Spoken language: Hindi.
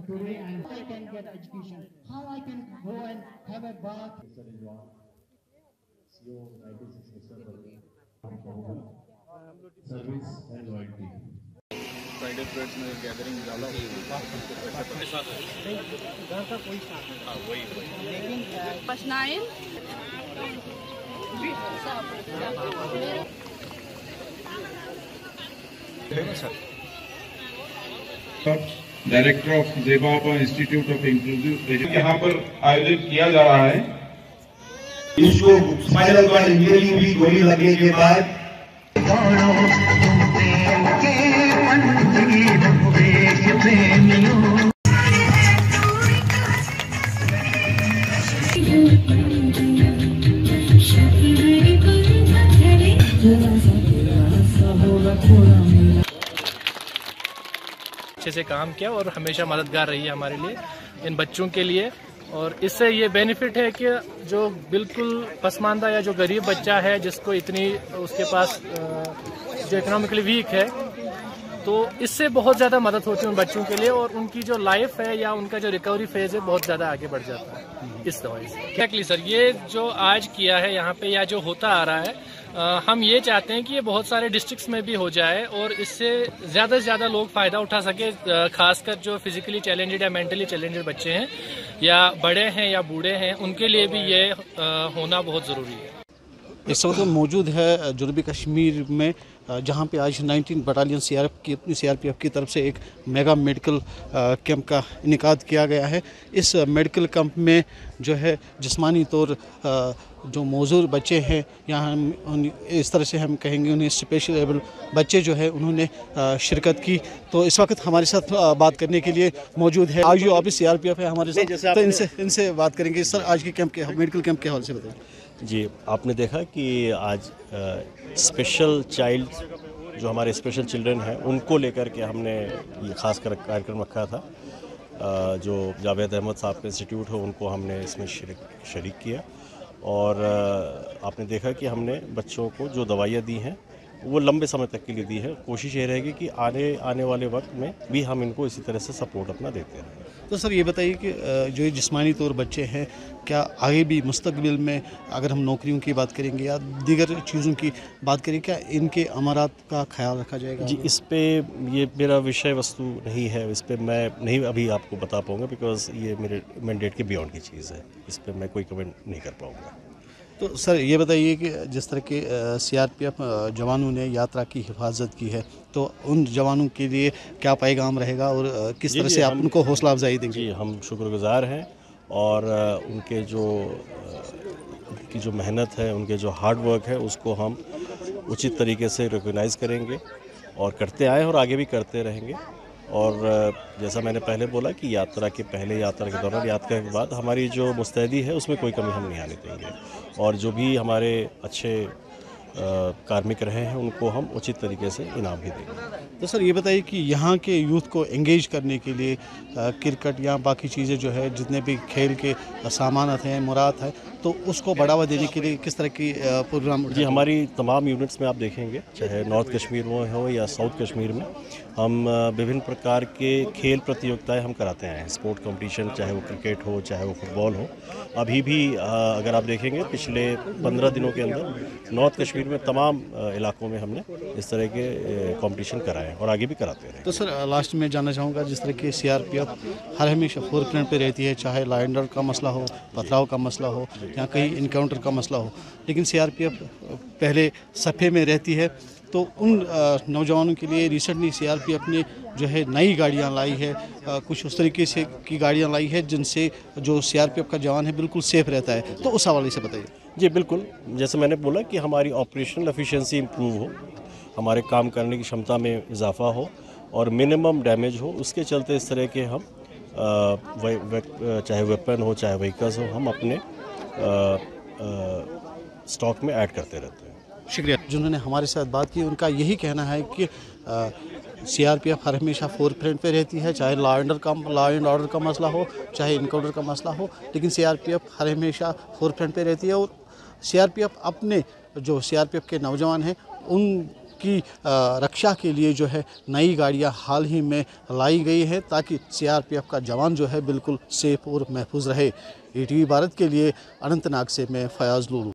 today and I can get education, how I can go and have a bath. Service and loyalty. Friday friends में गैदरिंग ज़्यादा हुई पशनाइन डायरेक्टर ऑफ जेबाबा इंस्टीट्यूट ऑफ इंक्लूसिव एजुकेशन यहाँ पर आयोजित किया जा रहा है। इसको स्पाइनल कॉर्ड इंजरी हुई गोली लगने के बाद अच्छे से काम किया और हमेशा मददगार रही है हमारे लिए, इन बच्चों के लिए। और इससे ये बेनिफिट है कि जो बिल्कुल पसमानदा या जो गरीब बच्चा है जिसको इतनी उसके पास जो इकोनॉमिकली वीक है, तो इससे बहुत ज़्यादा मदद होती है उन बच्चों के लिए और उनकी जो लाइफ है या उनका जो रिकवरी फेज है बहुत ज़्यादा आगे बढ़ जाता है इस दवाई से। एक्जैक्टली सर, ये जो आज किया है यहाँ पे या जो होता आ रहा है, हम ये चाहते हैं कि ये बहुत सारे डिस्ट्रिक्ट्स में भी हो जाए और इससे ज़्यादा से ज़्यादा लोग फ़ायदा उठा सके, खासकर जो फिजिकली चैलेंजेड या मेंटली चैलेंजेड बच्चे हैं या बड़े हैं या बूढ़े हैं, उनके लिए भी ये होना बहुत ज़रूरी है। इस वक्त मौजूद है जनूबी कश्मीर में, जहां पे आज 19 बटालियन सीआरपीएफ की तरफ से एक मेगा मेडिकल कैंप का इनेकाद किया गया है। इस मेडिकल कैंप में जो है जिस्मानी तौर जो मौजूद बच्चे हैं, यहाँ इस तरह से हम कहेंगे उन्हें स्पेशल एबल बच्चे जो है उन्होंने शिरकत की। तो इस वक्त हमारे साथ बात करने के लिए मौजूद है आज जो ऑफिस सीआरपीएफ है हमारे साथ, तो इनसे बात करेंगे। सर, आज के कैंप के मेडिकल कैंप के हवाले से बताइए। जी, आपने देखा कि आज स्पेशल चाइल्ड जो हमारे स्पेशल चिल्ड्रन हैं उनको लेकर के हमने ये ख़ास कर कार्यक्रम रखा था। जो जावेद अहमद साहब का इंस्टीट्यूट है उनको हमने इसमें शरीक किया और आपने देखा कि हमने बच्चों को जो दवाइयाँ दी हैं वो लंबे समय तक के लिए दी है। कोशिश ये रहेगी कि आने वाले वक्त में भी हम इनको इसी तरह से सपोर्ट अपना देते रहें। तो सर ये बताइए कि जो ये जिस्मानी तौर बच्चे हैं, क्या आगे भी मुस्तकबिल में अगर हम नौकरियों की बात करेंगे या दीगर चीज़ों की बात करें, क्या इनके अमारात का ख्याल रखा जाएगा? जी, इस पे ये मेरा विषय वस्तु नहीं है, इस पर मैं नहीं अभी आपको बता पाऊँगा, बिकॉज ये मेरे मैंडेट के बियॉन्ड की चीज़ है, इस पर मैं कोई कमेंट नहीं कर पाऊँगा। तो सर ये बताइए कि जिस तरह के सीआरपीएफ जवानों ने यात्रा की हिफाजत की है, तो उन जवानों के लिए क्या पैगाम रहेगा और किस तरह से आप उनको हौसला अफजाई देंगे? जी, हम शुक्रगुजार हैं और उनकी जो मेहनत है, उनके जो हार्ड वर्क है, उसको हम उचित तरीके से रिकॉग्नाइज़ करेंगे और करते आए और आगे भी करते रहेंगे। और जैसा मैंने पहले बोला कि यात्रा के पहले, यात्रा के दौरान, यात्रा के बाद हमारी जो मुस्तैदी है उसमें कोई कमी हम नहीं आने देंगे और जो भी हमारे अच्छे कार्मिक रहे हैं उनको हम उचित तरीके से इनाम भी देंगे। तो सर ये बताइए कि यहाँ के यूथ को एंगेज करने के लिए क्रिकेट या बाकी चीज़ें जो है, जितने भी खेल के सामान हैं, मुराद है, तो उसको बढ़ावा देने के लिए किस तरह की प्रोग्राम? जी, हमारी तमाम यूनिट्स में आप देखेंगे, चाहे नॉर्थ कश्मीर में हो या साउथ कश्मीर में, हम विभिन्न प्रकार के खेल प्रतियोगिताएं हम कराते हैं। स्पोर्ट कंपटीशन, चाहे वो क्रिकेट हो, चाहे वो फुटबॉल हो। अभी भी अगर आप देखेंगे पिछले 15 दिनों के अंदर नॉर्थ कश्मीर में तमाम इलाकों में हमने इस तरह के कंपटीशन कराए और आगे भी कराते रहे। तो सर लास्ट में जानना चाहूँगा, जिस तरह की सीआरपीएफ हर हमेशा फोरफ्रंट पे रहती है, चाहे लॉ एंड ऑर्डर का मसला हो, पथराव का मसला हो या कहीं इनकाउंटर का मसला हो, लेकिन सीआरपीएफ पहले सफ़े में रहती है। तो उन नौजवानों के लिए रिसेंटली सीआरपीएफ ने जो है नई गाड़ियाँ लाई है, कुछ उस तरीके से की गाड़ियाँ लाई है जिनसे जो सीआरपीएफ का जवान है बिल्कुल सेफ रहता है। तो उस हवाले से बताइए। जी बिल्कुल, जैसे मैंने बोला कि हमारी ऑपरेशनल एफिशिएंसी इम्प्रूव हो, हमारे काम करने की क्षमता में इजाफा हो और मिनिमम डैमेज हो, उसके चलते इस तरह के हम चाहे वेपन हो, चाहे व्हीकल्स हो, हम अपने स्टॉक में ऐड करते रहते हैं। शुक्रिया। जिन्होंने हमारे साथ बात की, उनका यही कहना है कि सीआरपीएफ हर हमेशा फोरफ्रंट पे रहती है, चाहे लॉ एंड ऑर्डर का मसला हो, चाहे इनकाउंटर का मसला हो, लेकिन सीआरपीएफ हर हमेशा फोरफ्रंट पे रहती है। और सीआरपीएफ अपने जो सीआरपीएफ के नौजवान हैं की रक्षा के लिए जो है नई गाड़ियां हाल ही में लाई गई हैं ताकि सीआरपीएफ का जवान जो है बिल्कुल सेफ और महफूज रहे। ईटीवी भारत के लिए अनंतनाग से मैं फयाज लूलू।